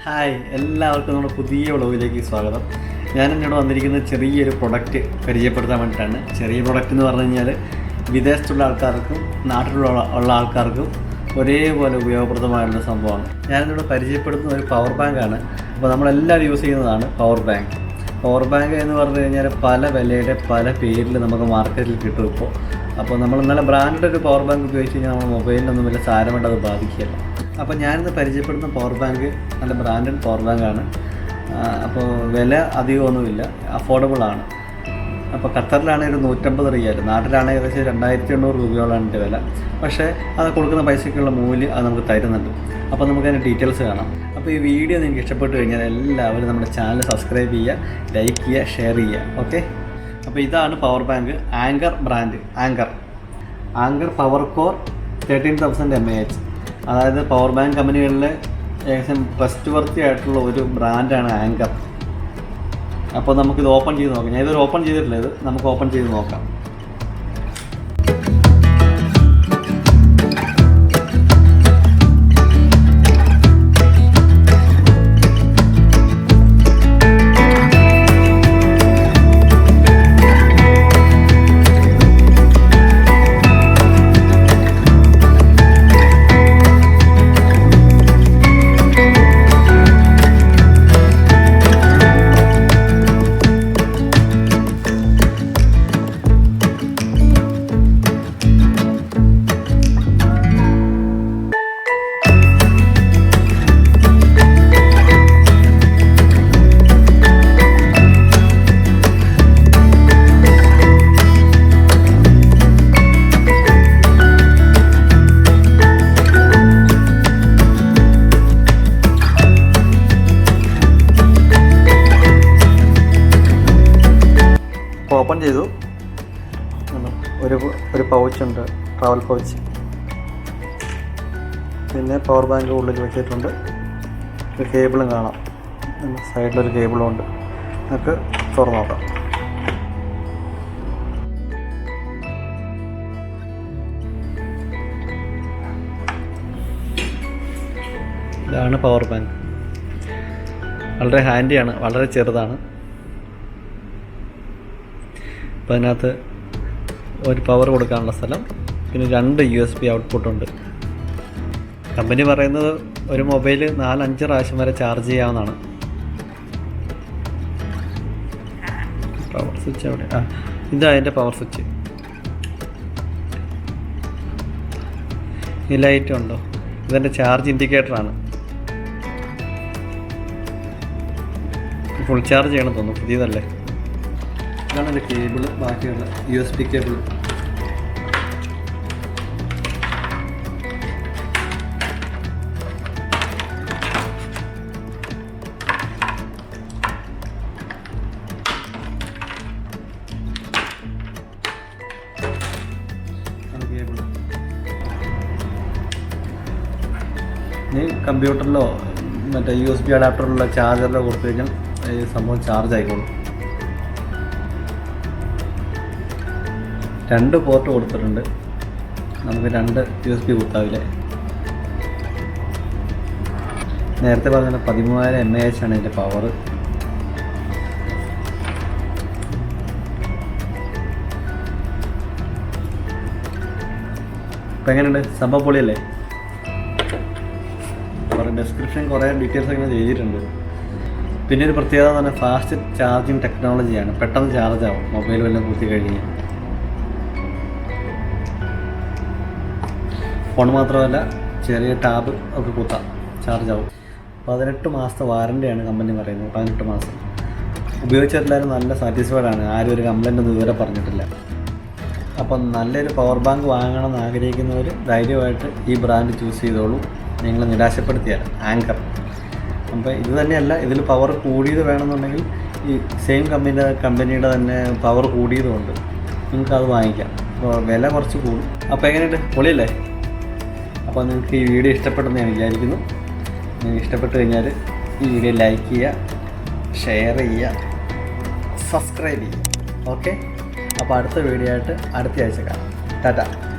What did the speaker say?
Hi, എല്ലാവർക്കും നമ്മുടെ പുതിയ വ്ളോഗിലേക്ക് സ്വാഗതം. ഞാനിന്നോട് വന്നിരിക്കുന്നത് ചെറിയൊരു പ്രൊഡക്റ്റ് പരിചയപ്പെടുത്താൻ വേണ്ടിയിട്ടാണ്. ചെറിയ പ്രൊഡക്റ്റ് എന്ന് പറഞ്ഞു കഴിഞ്ഞാൽ വിദേശത്തുള്ള ആൾക്കാർക്കും നാട്ടിലുള്ള ആൾക്കാർക്കും ഒരേപോലെ ഉപയോഗപ്രദമായുള്ള സംഭവമാണ്. ഞാനിന്നോട് പരിചയപ്പെടുത്തുന്ന ഒരു പവർ ബാങ്കാണ്. അപ്പോൾ നമ്മളെല്ലാവരും യൂസ് ചെയ്യുന്നതാണ് പവർ ബാങ്ക്. പവർ ബാങ്ക് എന്ന് പറഞ്ഞു കഴിഞ്ഞാൽ പല വിലയുടെ പല പേരിൽ നമുക്ക് മാർക്കറ്റിൽ കിട്ടും ഇപ്പോൾ. അപ്പോൾ നമ്മൾ നല്ല ബ്രാൻഡഡ് ഒരു പവർ ബാങ്ക് ഉപയോഗിച്ച് കഴിഞ്ഞാൽ നമ്മുടെ മൊബൈലിനൊന്നും വലിയ സാരമായിട്ട് അത് ബാധിക്കില്ല. അപ്പോൾ ഞാനിന്ന് പരിചയപ്പെടുന്ന പവർ ബാങ്ക് നല്ല ബ്രാൻഡഡ് പവർ ബാങ്കാണ്. അപ്പോൾ വില അധികമൊന്നുമില്ല, അഫോർഡബിളാണ്. അപ്പോൾ ഖത്തറിലാണെങ്കിൽ ഒരു 150 റിയാൽ, നാട്ടിലാണെങ്കിൽ ഏകദേശം 2800 രൂപയോളാണ് എൻ്റെ വില. പക്ഷേ അത് കൊടുക്കുന്ന പൈസയ്ക്കുള്ള മൂല്യം അത് നമുക്ക് തരുന്നുണ്ട്. അപ്പോൾ നമുക്കതിൻ്റെ ഡീറ്റെയിൽസ് കാണാം. അപ്പോൾ ഈ വീഡിയോ നിങ്ങൾക്ക് ഇഷ്ടപ്പെട്ട് കഴിഞ്ഞാൽ എല്ലാവരും നമ്മുടെ ചാനൽ സബ്സ്ക്രൈബ് ചെയ്യുക, ലൈക്ക് ചെയ്യുക, ഷെയർ ചെയ്യുക. ഓക്കെ, അപ്പോൾ ഇതാണ് power bank. Anchor brand, anchor powercore 13,000 mAh. അതായത് പവർ ബാങ്ക് കമ്പനികളിലെ ഏകദേശം ട്രസ്റ്റ് വർത്തി ആയിട്ടുള്ള ഒരു ബ്രാൻഡാണ് ആങ്കർ. അപ്പോൾ നമുക്കിത് ഓപ്പൺ ചെയ്ത് നോക്കാം. ഞാൻ ഇതൊരു ഓപ്പൺ ചെയ്തിട്ടില്ല, ഇത് നമുക്ക് ഓപ്പൺ ചെയ്ത് നോക്കാം. ഓപ്പൺ ചെയ്തു. ഒരു പൗച്ചുണ്ട്, ട്രാവൽ പൗച്ച്. പിന്നെ പവർ ബാങ്ക് ഉള്ളിൽ വെച്ചിട്ടുണ്ട്. ഒരു കേബിളും കാണാം, സൈഡിലൊരു കേബിളും ഉണ്ട്. നമുക്ക് തുറന്നു നോക്കാം. ഇതാണ് പവർ ബാങ്ക്. വളരെ ഹാൻഡിയാണ്, വളരെ ചെറുതാണ്. അപ്പോൾ അതിനകത്ത് ഒരു പവർ കൊടുക്കാനുള്ള സ്ഥലം, പിന്നെ 2 USB ഔട്ട്പുട്ടുണ്ട്. കമ്പനി പറയുന്നത് ഒരു മൊബൈൽ 4-5 പ്രാവശ്യം വരെ ചാർജ് ചെയ്യാവുന്നതാണ്. പവർ സ്വിച്ച് അവിടെ, ഇതാ അതിൻ്റെ പവർ സ്വിച്ച്. ഈ ലൈറ്റ് ഉണ്ടോ, ഇതെൻ്റെ ചാർജ് ഇൻഡിക്കേറ്ററാണ്. ഫുൾ ചാർജ് ചെയ്യണം തോന്നുന്നു, പുതിയതല്ലേ. ഇതാണ് എൻ്റെ കേബിള്, ബാക്കിയുള്ള USB കേബിൾ. ഇനി കമ്പ്യൂട്ടറിലോ മറ്റേ USB അഡാപ്റ്ററിലുള്ള ചാർജറിലോ കൊടുത്തു കഴിഞ്ഞാൽ ഈ സംഭവം ചാർജ് ആയിക്കോളും. 2 പോർട്ട് കൊടുത്തിട്ടുണ്ട്. നമുക്ക് 2 USB കുത്താവില്ലേ. നേരത്തെ പറഞ്ഞ 13,000 mAh ആണ് ഇതിൻ്റെ പവർ. ഇപ്പം എങ്ങനെയുണ്ട്, സംഭവം പൊളിയല്ലേ. ഡിസ്ക്രിപ്ഷൻ കുറേ ഡീറ്റെയിൽസ് ഒക്കെ ചെയ്തിട്ടുണ്ട്. പിന്നെ ഒരു പ്രത്യേകത എന്ന് പറഞ്ഞാൽ ഫാസ്റ്റ് ചാർജിങ് ടെക്നോളജിയാണ്. പെട്ടെന്ന് ചാർജ് ആവും മൊബൈൽ വല്ലതും കുത്തി കഴിഞ്ഞാൽ. ഫോൺ മാത്രമല്ല, ചെറിയ ടാബ് ഒക്കെ കുത്താം, ചാർജ് ആവും. 18 മാസത്തെ വാറൻറ്റിയാണ് കമ്പനി പറയുന്നത്. 18 മാസം ഉപയോഗിച്ചിട്ടുള്ളവരും നല്ല സാറ്റിസ്ഫൈഡ് ആണ്. ആരും ഒരു കംപ്ലൈൻ്റ് ഒന്നും ഇതുവരെ പറഞ്ഞിട്ടില്ല. അപ്പം നല്ലൊരു പവർ ബാങ്ക് വാങ്ങണമെന്ന് ആഗ്രഹിക്കുന്നവർ ധൈര്യമായിട്ട് ഈ ബ്രാൻഡ് ചൂസ് ചെയ്തോളൂ. നിങ്ങൾ നിരാശപ്പെടുത്തിയാൽ ആങ്കർ. അപ്പോൾ ഇത് തന്നെയല്ല, ഇതിൽ പവർ കൂടിയത് വേണമെന്നുണ്ടെങ്കിൽ ഈ സെയിം കമ്പനിയുടെ തന്നെ പവർ കൂടിയതുകൊണ്ട് നിങ്ങൾക്കത് വാങ്ങിക്കാം. അപ്പോൾ വില കുറച്ച് കൂടും. അപ്പോൾ എങ്ങനെയുണ്ട്, പൊളിയല്ലേ. അപ്പോൾ നിങ്ങൾക്ക് ഈ വീഡിയോ ഇഷ്ടപ്പെട്ടെന്ന് ഞാൻ വിചാരിക്കുന്നു. നിങ്ങൾക്ക് ഇഷ്ടപ്പെട്ട് കഴിഞ്ഞാൽ ഈ വീഡിയോ ലൈക്ക് ചെയ്യുക, ഷെയർ ചെയ്യുക, സബ്സ്ക്രൈബ് ചെയ്യുക. ഓക്കെ, അപ്പോൾ അടുത്ത വീഡിയോ ആയിട്ട് അടുത്ത ആഴ്ച കാണാം. ടാറ്റ.